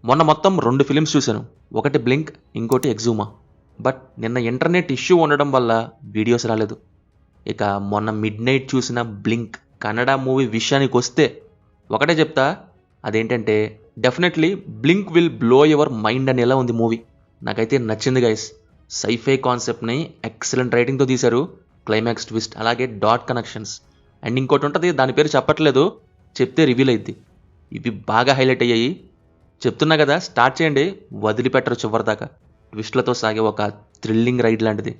మొన్న మొత్తం 2 ఫిలిమ్స్ చూశాను. ఒకటి బ్లింక్, ఇంకోటి ఎగ్జూమా. బట్ నిన్న ఇంటర్నెట్ ఇష్యూ ఉండడం వల్ల వీడియోస్ రాలేదు. ఇక మొన్న మిడ్ నైట్ చూసిన బ్లింక్ కన్నడ మూవీ విషయానికి వస్తే ఒకటే చెప్తా, అదేంటంటే definitely Blink will blow your mind అనేలా ఉంది మూవీ. నాకైతే నచ్చింది గైస్. సైఫై కాన్సెప్ట్ని ఎక్సలెంట్ రైటింగ్తో తీశారు. క్లైమాక్స్ ట్విస్ట్, అలాగే డాట్ కనెక్షన్స్. అండ్ ఇంకోటి ఉంటుంది, దాని పేరు చెప్పట్లేదు, చెప్తే రివీల్ అయింది. ఇవి బాగా హైలైట్ అయ్యాయి. చెప్తున్నా కదా, స్టార్ట్ చేయండి, వదిలిపెట్టరు చివరిదాకా. ట్విస్ట్లతో సాగే ఒక థ్రిల్లింగ్ రైడ్ లాంటిది.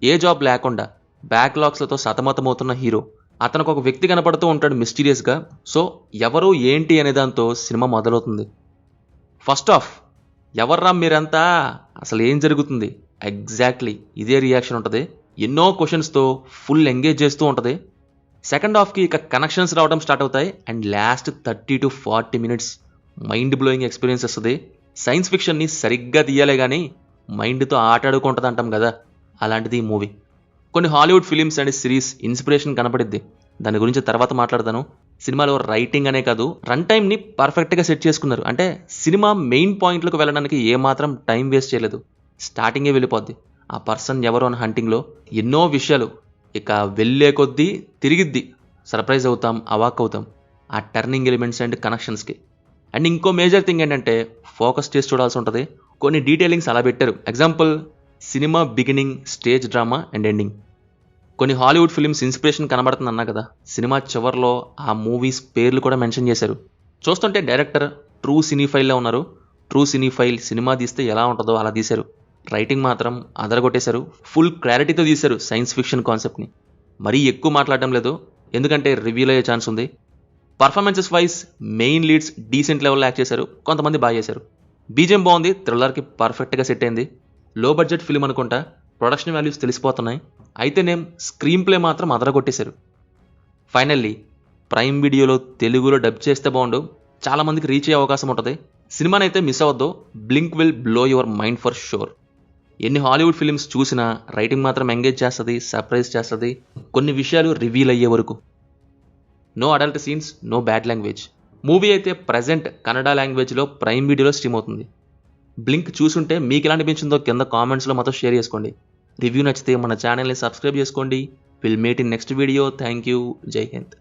ఏ జాబ్ లేకుండా బ్యాక్లాగ్స్లతో సతమతమవుతున్న హీరో, అతనికి ఒక వ్యక్తి కనపడుతూ ఉంటాడు మిస్టీరియస్గా. సో ఎవరు ఏంటి అనే దాంతో సినిమా మొదలవుతుంది. ఫస్ట్ ఆఫ్, ఎవర్రా మీరంతా, అసలు ఏం జరుగుతుంది, ఎగ్జాక్ట్లీ ఇదే రియాక్షన్ ఉంటుంది. ఎన్నో క్వశ్చన్స్తో ఫుల్ ఎంగేజ్ చేస్తూ ఉంటుంది. సెకండ్ హాఫ్కి ఇక కనెక్షన్స్ రావడం స్టార్ట్ అవుతాయి. And last 30 to 40 minutes mind blowing experience వస్తుంది. సైన్స్ ఫిక్షన్ని సరిగ్గా తీయాలే కానీ మైండ్తో ఆటాడుకుంటుంది అంటాం కదా, అలాంటిది ఈ మూవీ. కొన్ని Hollywood films and series inspiration కనపడిద్ది, దాని గురించి తర్వాత మాట్లాడతాను. సినిమాలో రైటింగ్ అనే కాదు, రన్ టైంని పర్ఫెక్ట్గా సెట్ చేసుకున్నారు. అంటే సినిమా మెయిన్ పాయింట్లకు వెళ్ళడానికి ఏమాత్రం టైం వేస్ట్ చేయలేదు. స్టార్టింగే వెళ్ళిపోద్ది. ఆ పర్సన్ ఎవరు అని హంటింగ్లో ఎన్నో విషయాలు ఇక వెళ్ళే కొద్దీ తిరిగిద్ది. సర్ప్రైజ్ అవుతాం, అవాక్ అవుతాం ఆ టర్నింగ్ ఎలిమెంట్స్ అండ్ కనెక్షన్స్కి. అండ్ ఇంకో మేజర్ థింగ్ ఏంటంటే ఫోకస్ చేసి చూడాల్సి ఉంటుంది. కొన్ని డీటెయిలింగ్స్ అలా పెట్టారు. Example, cinema beginning, stage drama and ending. కొన్ని హాలీవుడ్ ఫిలిమ్స్ ఇన్స్పిరేషన్ కనబడుతుంది అన్నా కదా, సినిమా చివర్లో ఆ మూవీస్ పేర్లు కూడా మెన్షన్ చేశారు. చూస్తుంటే డైరెక్టర్ ట్రూ సినీఫైల్లో ఉన్నారు. ట్రూ సినీఫైల్ సినిమా తీస్తే ఎలా ఉంటుందో అలా తీశారు. రైటింగ్ మాత్రం అదరగొట్టేశారు. ఫుల్ క్లారిటీతో తీశారు సైన్స్ ఫిక్షన్ కాన్సెప్ట్ని. మరీ ఎక్కువ మాట్లాడడం లేదు, ఎందుకంటే రివ్యూల్ అయ్యే ఛాన్స్ ఉంది. Performances wise main leads decent లెవెల్లో యాక్ట్ చేశారు, కొంతమంది బాగా చేశారు. బీజిఎం బాగుంది, థ్రిల్లర్కి పర్ఫెక్ట్గా సెట్ అయింది. లో బడ్జెట్ ఫిల్మ్ అనుకుంటా, ప్రొడక్షన్ వాల్యూస్ తెలిసిపోతున్నాయి. అయితేనేం స్క్రీన్ ప్లే మాత్రం అదరగొట్టేశారు. ఫైనల్లీ ప్రైమ్ వీడియోలో తెలుగులో డబ్ చేస్తే బాగుండు, చాలామందికి రీచ్ అయ్యే అవకాశం ఉంటుంది. సినిమానైతే మిస్ అవ్వద్దు. Blink will blow your mind for sure. ఎన్ని హాలీవుడ్ ఫిల్మ్స్ చూసినా రైటింగ్ మాత్రం ఎంగేజ్ చేస్తుంది, సర్ప్రైజ్ చేస్తుంది కొన్ని విషయాలు రివీల్ అయ్యే వరకు. No adult scenes, no bad language. Movie అయితే ప్రజెంట్ కన్నడ లాంగ్వేజ్లో ప్రైమ్ వీడియోలో స్ట్రీమ్ అవుతుంది. బ్లింక్ చూసుంటే మీకు ఎలా అనిపించిందో కింద కామెంట్స్లో మాతో షేర్ చేసుకోండి. రివ్యూ నచ్చితే మన ఛానల్ని సబ్స్క్రైబ్ చేసుకోండి. Will meet in next video. Thank you. జై హింద్.